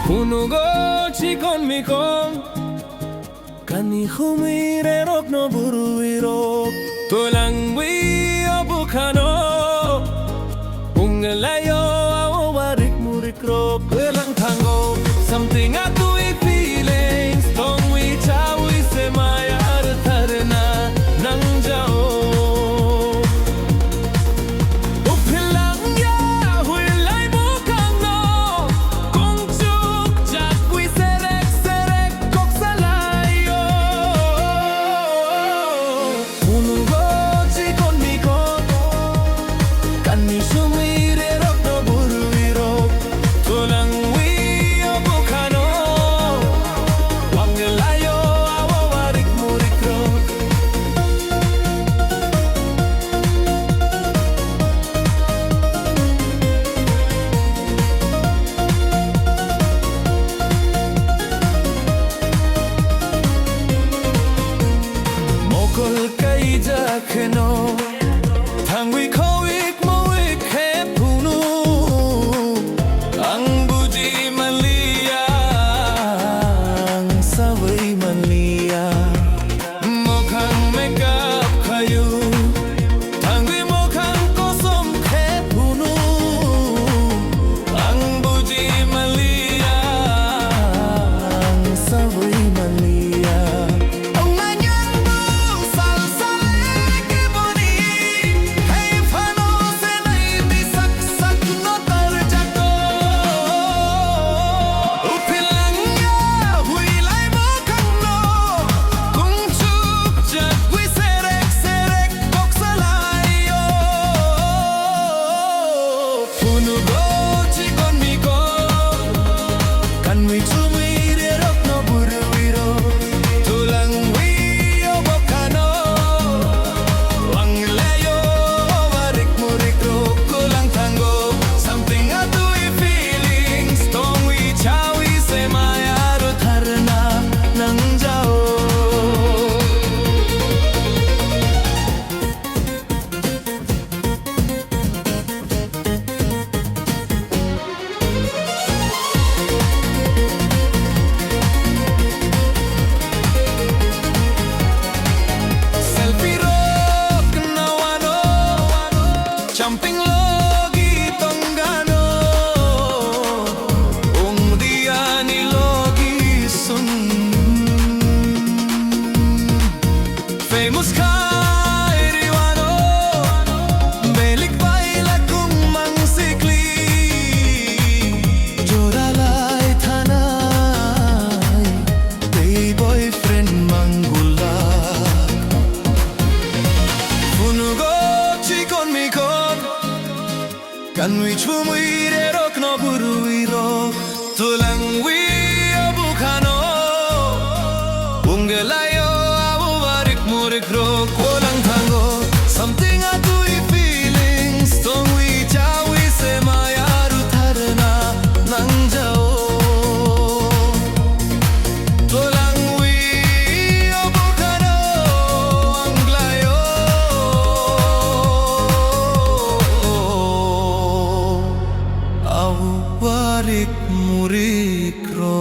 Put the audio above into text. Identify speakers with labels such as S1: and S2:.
S1: Puno go chikon mikon Kani humire rok no buru irok Tulang wi abukano Ungalayo awo warik murik rok Tulang tango Something I do it feelings Tong wi chawi se mayar tharna Nang jao Keno Tangwi kowik mowik he punu Ang buji malia Ang saway malia Mokhang makeup kayu Tangwi mokhang kosom he punu Ang buji malia Ang saway malia Jumping logi tonggano dia ni logi sun Famous kai riwano Belik baila kung mangsikli Joralai thanai Tei boyfriend manggula Funugo chikon mikon Kan wi chumui re rok no buru irok Tulang wi abukano Ungelayo abu warik murik rok Kolang tango Something I do it feelings Tong wi chawi se mayaru tharna Nang jao Tulang wi abukano Ungelayo warik murik ro